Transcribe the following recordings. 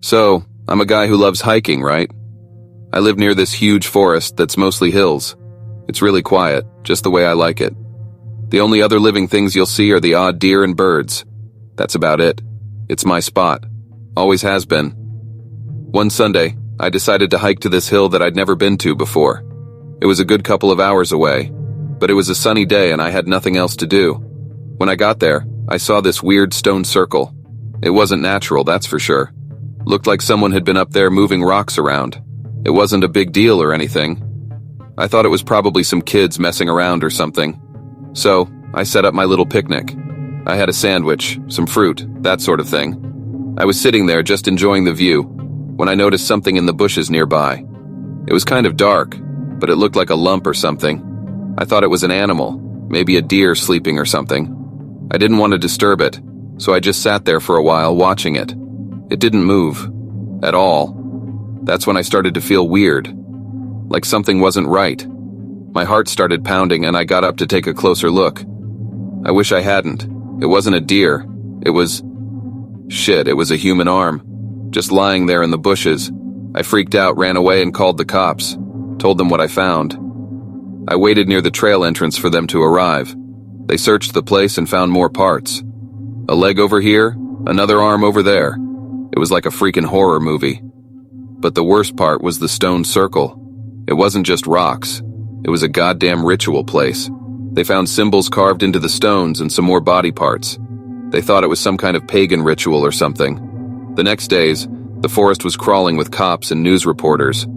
So, I'm a guy who loves hiking, right? I live near this huge forest that's mostly hills. It's really quiet, just the way I like it. The only other living things you'll see are the odd deer and birds. That's about it. It's my spot. Always has been. One Sunday, I decided to hike to this hill that I'd never been to before. It was a good couple of hours away, but it was a sunny day and I had nothing else to do. When I got there, I saw this weird stone circle. It wasn't natural, that's for sure. Looked like someone had been up there moving rocks around. It wasn't a big deal or anything. I thought it was probably some kids messing around or something. So, I set up my little picnic. I had a sandwich, some fruit, that sort of thing. I was sitting there just enjoying the view, when I noticed something in the bushes nearby. It was kind of dark, but it looked like a lump or something. I thought it was an animal, maybe a deer sleeping or something. I didn't want to disturb it, so I just sat there for a while watching it. It didn't move. At all. That's when I started to feel weird. Like something wasn't right. My heart started pounding and I got up to take a closer look. I wish I hadn't. It wasn't a deer. It was... Shit, it was a human arm. Just lying there in the bushes. I freaked out, ran away and called the cops. Told them what I found. I waited near the trail entrance for them to arrive. They searched the place and found more parts. A leg over here, another arm over there. It was like a freaking horror movie. But the worst part was the stone circle. It wasn't just rocks. It was a goddamn ritual place. They found symbols carved into the stones and some more body parts. They thought it was some kind of pagan ritual or something. The next days, the forest was crawling with cops and news reporters.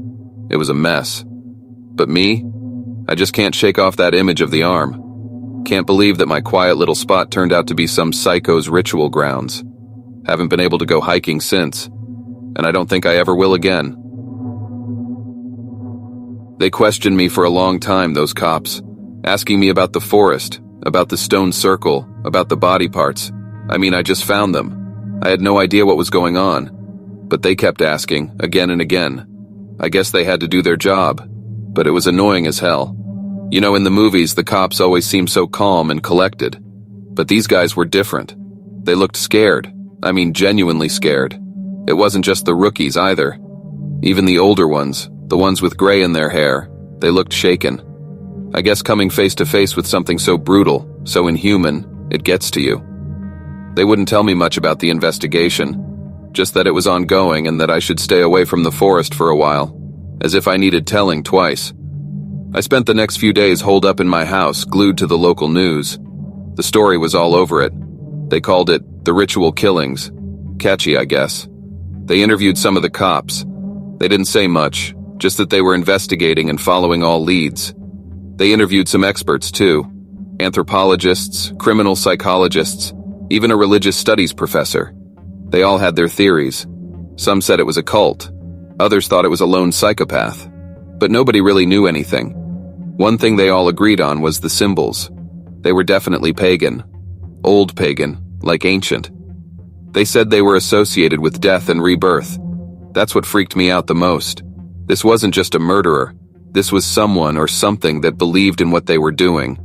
It was a mess. But me? I just can't shake off that image of the arm. Can't believe that my quiet little spot turned out to be some psycho's ritual grounds. Haven't been able to go hiking since, and I don't think I ever will again. They questioned me for a long time, those cops, asking me about the forest, about the stone circle, about the body parts. I mean, I just found them. I had no idea what was going on, but they kept asking, again and again. I guess they had to do their job, but it was annoying as hell. You know, in the movies, the cops always seem so calm and collected, but these guys were different. They looked scared. I mean, genuinely scared. It wasn't just the rookies either. Even the older ones, the ones with gray in their hair, they looked shaken. I guess coming face to face with something so brutal, so inhuman, it gets to you. They wouldn't tell me much about the investigation, just that it was ongoing and that I should stay away from the forest for a while, as if I needed telling twice. I spent the next few days holed up in my house, glued to the local news. The story was all over it. They called it the ritual killings. Catchy, I guess. They interviewed some of the cops. They didn't say much, just that they were investigating and following all leads. They interviewed some experts too. Anthropologists, criminal psychologists, even a religious studies professor. They all had their theories. Some said it was a cult. Others thought it was a lone psychopath. But nobody really knew anything. One thing they all agreed on was the symbols. They were definitely pagan. Old pagan, like ancient. They said they were associated with death and rebirth. That's what freaked me out the most. This wasn't just a murderer. This was someone or something that believed in what they were doing.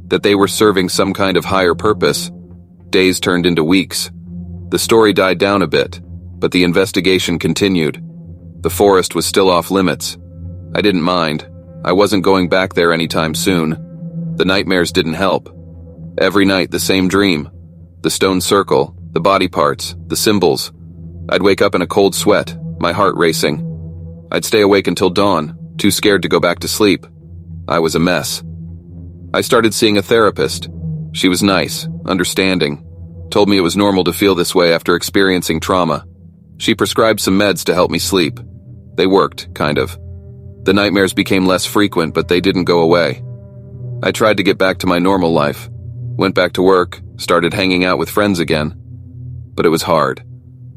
That they were serving some kind of higher purpose. Days turned into weeks. The story died down a bit, but the investigation continued. The forest was still off limits. I didn't mind. I wasn't going back there anytime soon. The nightmares didn't help. Every night the same dream. The stone circle, the body parts, the symbols. I'd wake up in a cold sweat, my heart racing. I'd stay awake until dawn, too scared to go back to sleep. I was a mess. I started seeing a therapist. She was nice, understanding. Told me it was normal to feel this way after experiencing trauma. She prescribed some meds to help me sleep. They worked, kind of. The nightmares became less frequent, but they didn't go away. I tried to get back to my normal life. Went back to work, started hanging out with friends again. But it was hard.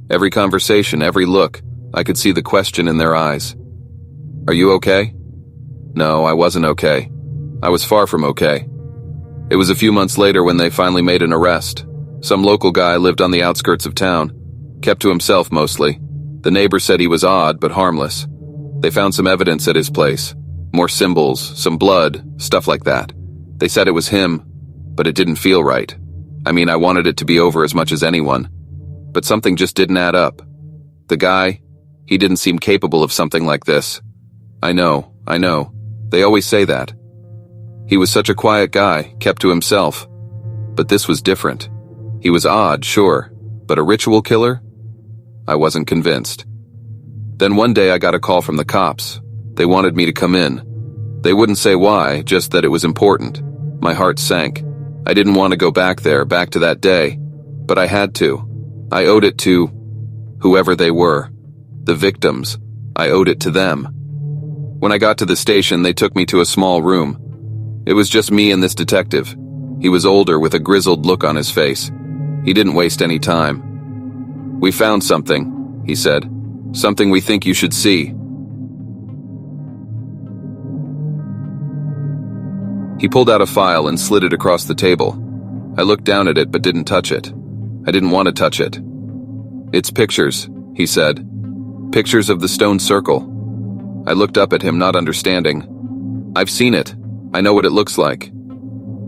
Every conversation, every look, I could see the question in their eyes. Are you okay? No, I wasn't okay. I was far from okay. It was a few months later when they finally made an arrest. Some local guy lived on the outskirts of town. Kept to himself mostly. The neighbor said he was odd, but harmless. They found some evidence at his place. More symbols, some blood, stuff like that. They said it was him, but it didn't feel right. I mean, I wanted it to be over as much as anyone. But something just didn't add up. The guy, he didn't seem capable of something like this. I know. They always say that. He was such a quiet guy, kept to himself. But this was different. He was odd, sure, but a ritual killer? I wasn't convinced. Then one day I got a call from the cops. They wanted me to come in. They wouldn't say why, just that it was important. My heart sank. I didn't want to go back there, back to that day. But I had to. I owed it to whoever they were. The victims. I owed it to them. When I got to the station, they took me to a small room. It was just me and this detective. He was older with a grizzled look on his face. He didn't waste any time. "We found something," he said. "Something we think you should see." He pulled out a file and slid it across the table. I looked down at it but didn't touch it. I didn't want to touch it. "It's pictures," he said. "Pictures of the stone circle." I looked up at him, not understanding. "I've seen it. I know what it looks like."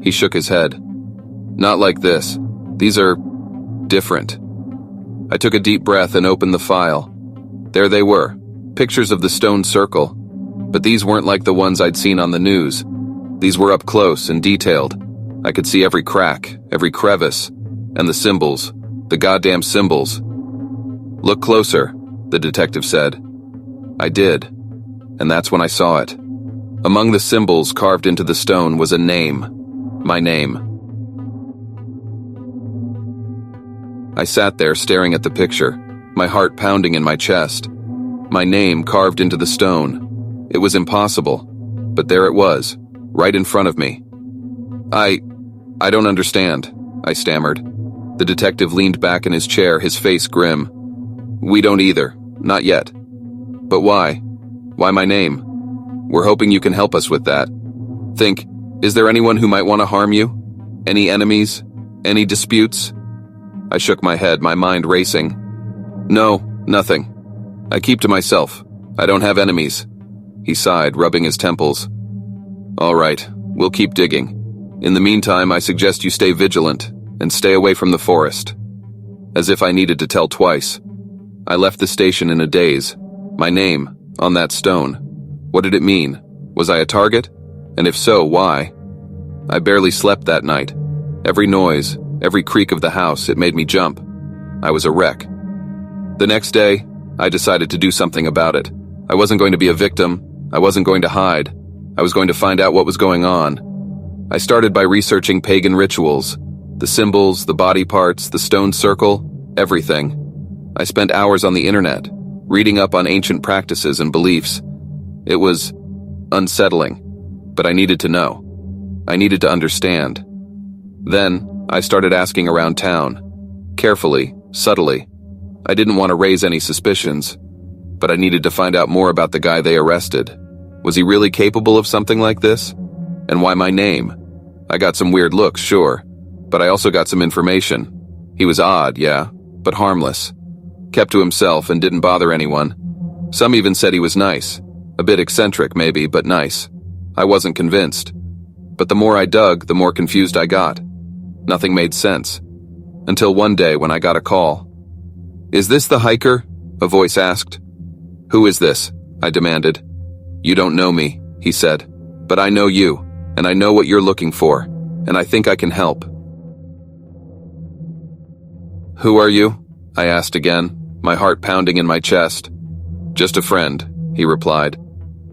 He shook his head. "Not like this. These are different." I took a deep breath and opened the file. There they were, pictures of the stone circle. But these weren't like the ones I'd seen on the news. These were up close and detailed. I could see every crack, every crevice, and the symbols, the goddamn symbols. "Look closer," the detective said. I did, and that's when I saw it. Among the symbols carved into the stone was a name. My name. I sat there staring at the picture, my heart pounding in my chest. My name carved into the stone. It was impossible, but there it was, right in front of me. I don't understand," I stammered. The detective leaned back in his chair, his face grim. "We don't either, not yet." "But why? Why my name? We're hoping you can help us with that. Think, is there anyone who might want to harm you? Any enemies? Any disputes?" I shook my head, my mind racing. "No, nothing. I keep to myself. I don't have enemies." He sighed, rubbing his temples. "All right, we'll keep digging. In the meantime, I suggest you stay vigilant and stay away from the forest." As if I needed to tell twice. I left the station in a daze. My name, on that stone. What did it mean? Was I a target? And if so, why? I barely slept that night. Every noise, every creak of the house, it made me jump. I was a wreck. The next day, I decided to do something about it. I wasn't going to be a victim. I wasn't going to hide. I was going to find out what was going on. I started by researching pagan rituals. The symbols, the body parts, the stone circle, everything. I spent hours on the internet, reading up on ancient practices and beliefs. It was unsettling, but I needed to know. I needed to understand. Then, I started asking around town. Carefully, subtly. I didn't want to raise any suspicions, but I needed to find out more about the guy they arrested. Was he really capable of something like this? And why my name? I got some weird looks, sure, but I also got some information. He was odd, yeah, but harmless. Kept to himself and didn't bother anyone. Some even said he was nice. A bit eccentric, maybe, but nice. I wasn't convinced. But the more I dug, the more confused I got. Nothing made sense. Until one day when I got a call. "Is this the hiker?" a voice asked. "Who is this?" I demanded. "You don't know me," he said. "But I know you, and I know what you're looking for, and I think I can help." "Who are you?" I asked again, my heart pounding in my chest. "Just a friend," he replied.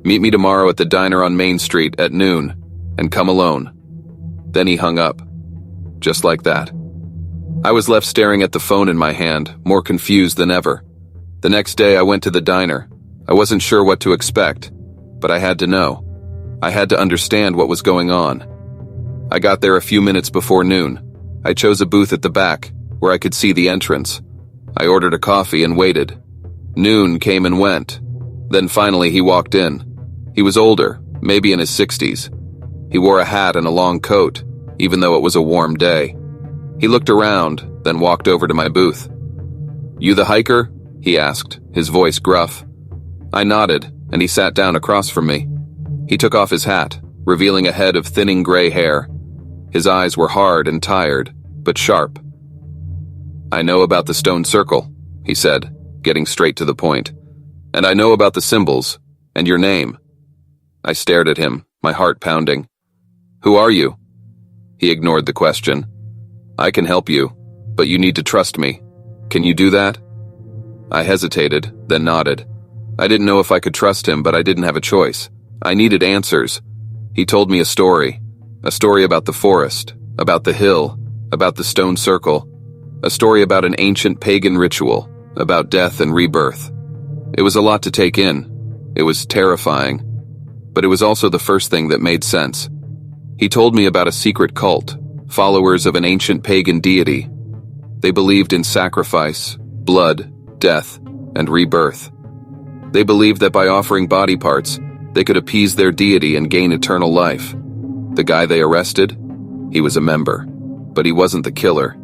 "Meet me tomorrow at the diner on Main Street at noon, and come alone." Then he hung up. Just like that. I was left staring at the phone in my hand, more confused than ever. The next day I went to the diner. I wasn't sure what to expect, but I had to know. I had to understand what was going on. I got there a few minutes before noon. I chose a booth at the back, where I could see the entrance. I ordered a coffee and waited. Noon came and went. Then finally he walked in. He was older, maybe in his 60s. He wore a hat and a long coat, even though it was a warm day. He looked around, then walked over to my booth. "You the hiker?" he asked, his voice gruff. I nodded, and he sat down across from me. He took off his hat, revealing a head of thinning gray hair. His eyes were hard and tired, but sharp. "I know about the stone circle," he said. getting straight to the point. "And I know about the symbols, and your name." I stared at him, my heart pounding. "Who are you?" He ignored the question. "I can help you, but you need to trust me. Can you do that?" I hesitated, then nodded. I didn't know if I could trust him, but I didn't have a choice. I needed answers. He told me a story about the forest, about the hill, about the stone circle, a story about an ancient pagan ritual, about death and rebirth. It was a lot to take in. It was terrifying, but it was also the first thing that made sense. He told me about a secret cult, followers of an ancient pagan deity. They believed in sacrifice, blood, death, and rebirth. They believed that by offering body parts, they could appease their deity and gain eternal life. The guy they arrested? He was a member, but he wasn't the killer.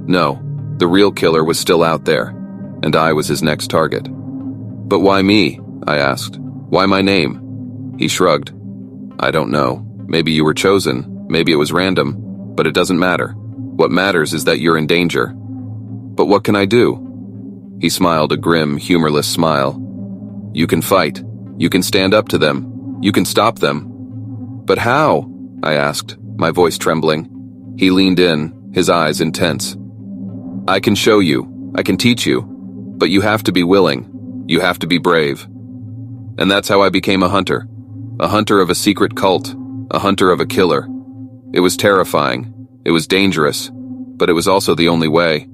No, the real killer was still out there, and I was his next target. "But why me?" I asked. "Why my name?" He shrugged. "I don't know. Maybe you were chosen, maybe it was random, but it doesn't matter. What matters is that you're in danger." "But what can I do?" He smiled a grim, humorless smile. "You can fight. You can stand up to them. You can stop them." "But how?" I asked, my voice trembling. He leaned in, his eyes intense. "I can show you. I can teach you. But you have to be willing. You have to be brave." And that's how I became a hunter of a secret cult, a hunter of a killer. It was terrifying. It was dangerous. But it was also the only way.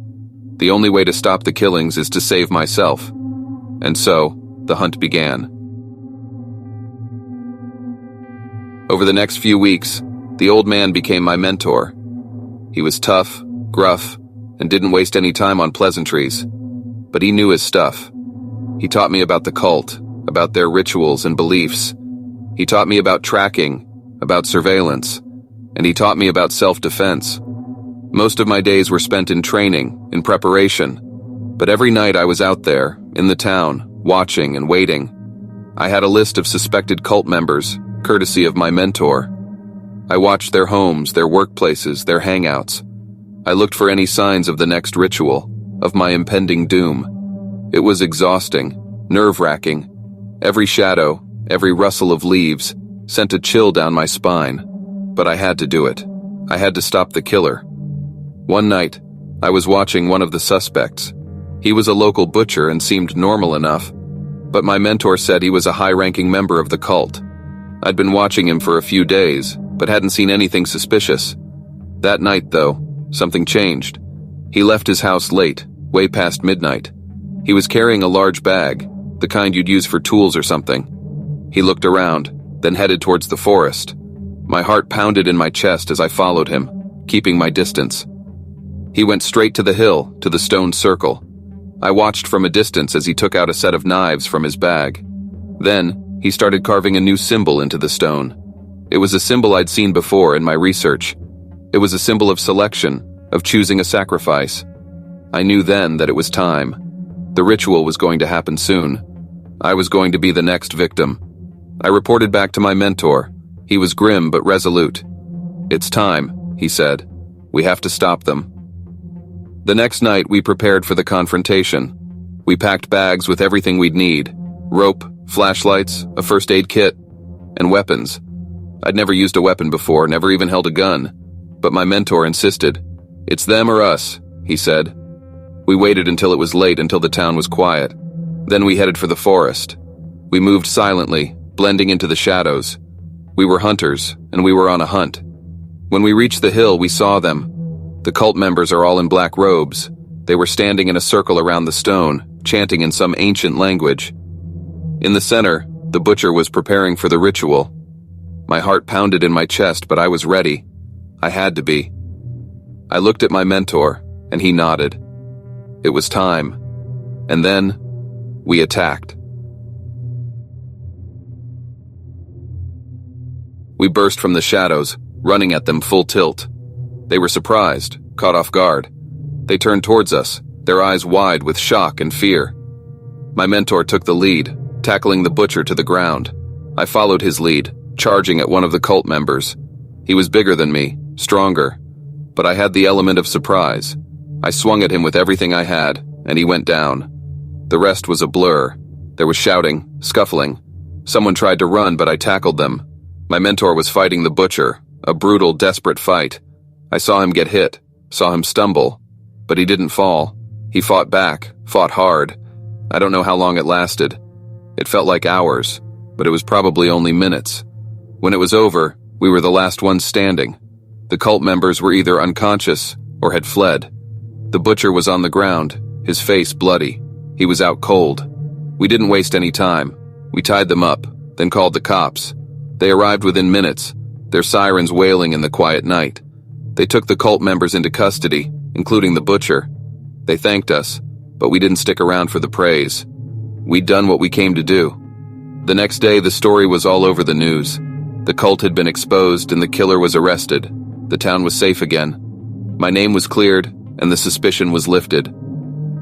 The only way to stop the killings is to save myself. And so, the hunt began. Over the next few weeks, the old man became my mentor. He was tough, gruff, and didn't waste any time on pleasantries. But he knew his stuff. He taught me about the cult, about their rituals and beliefs. He taught me about tracking, about surveillance, and he taught me about self-defense. Most of my days were spent in training, in preparation, but every night I was out there, in the town, watching and waiting. I had a list of suspected cult members, courtesy of my mentor. I watched their homes, their workplaces, their hangouts. I looked for any signs of the next ritual, of my impending doom. It was exhausting, nerve-wracking. Every shadow, every rustle of leaves, sent a chill down my spine. But I had to do it. I had to stop the killer. One night, I was watching one of the suspects. He was a local butcher and seemed normal enough, but my mentor said he was a high-ranking member of the cult. I'd been watching him for a few days, but hadn't seen anything suspicious. That night, though, something changed. He left his house late, way past midnight. He was carrying a large bag, the kind you'd use for tools or something. He looked around, then headed towards the forest. My heart pounded in my chest as I followed him, keeping my distance. He went straight to the hill, to the stone circle. I watched from a distance as he took out a set of knives from his bag. Then, he started carving a new symbol into the stone. It was a symbol I'd seen before in my research. It was a symbol of selection, of choosing a sacrifice. I knew then that it was time. The ritual was going to happen soon. I was going to be the next victim. I reported back to my mentor. He was grim but resolute. "It's time," he said. "We have to stop them." The next night, we prepared for the confrontation. We packed bags with everything we'd need: rope, flashlights, a first aid kit, and weapons. I'd never used a weapon before, never even held a gun. But my mentor insisted. "It's them or us," he said. We waited until it was late, until the town was quiet. Then we headed for the forest. We moved silently, blending into the shadows. We were hunters, and we were on a hunt. When we reached the hill, we saw them. The cult members are all in black robes. They were standing in a circle around the stone, chanting in some ancient language. In the center, the butcher was preparing for the ritual. My heart pounded in my chest, but I was ready. I had to be. I looked at my mentor, and he nodded. It was time. And then, we attacked. We burst from the shadows, running at them full tilt. They were surprised, caught off guard. They turned towards us, their eyes wide with shock and fear. My mentor took the lead, tackling the butcher to the ground. I followed his lead, charging at one of the cult members. He was bigger than me, stronger, but I had the element of surprise. I swung at him with everything I had, and he went down. The rest was a blur. There was shouting, scuffling. Someone tried to run, but I tackled them. My mentor was fighting the butcher, a brutal, desperate fight. I saw him get hit, saw him stumble, but he didn't fall. He fought back, fought hard. I don't know how long it lasted. It felt like hours, but it was probably only minutes. When it was over, we were the last ones standing. The cult members were either unconscious or had fled. The butcher was on the ground, his face bloody. He was out cold. We didn't waste any time. We tied them up, then called the cops. They arrived within minutes, their sirens wailing in the quiet night. They took the cult members into custody, including the butcher. They thanked us, but we didn't stick around for the praise. We'd done what we came to do. The next day, the story was all over the news. The cult had been exposed and the killer was arrested. The town was safe again. My name was cleared and the suspicion was lifted.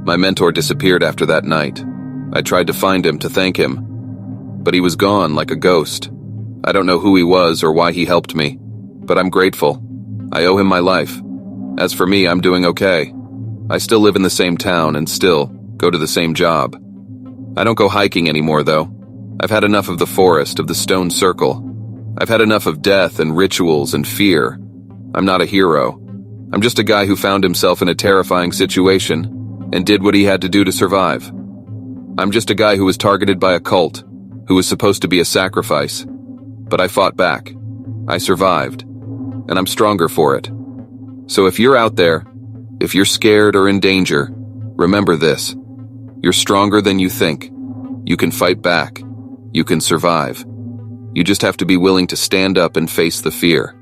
My mentor disappeared after that night. I tried to find him to thank him, but he was gone like a ghost. I don't know who he was or why he helped me, but I'm grateful. I owe him my life. As for me, I'm doing okay. I still live in the same town and still go to the same job. I don't go hiking anymore, though. I've had enough of the forest, of the stone circle. I've had enough of death and rituals and fear. I'm not a hero. I'm just a guy who found himself in a terrifying situation and did what he had to do to survive. I'm just a guy who was targeted by a cult, who was supposed to be a sacrifice. But I fought back. I survived. And I'm stronger for it. So if you're out there, if you're scared or in danger, remember this. You're stronger than you think. You can fight back. You can survive. You just have to be willing to stand up and face the fear.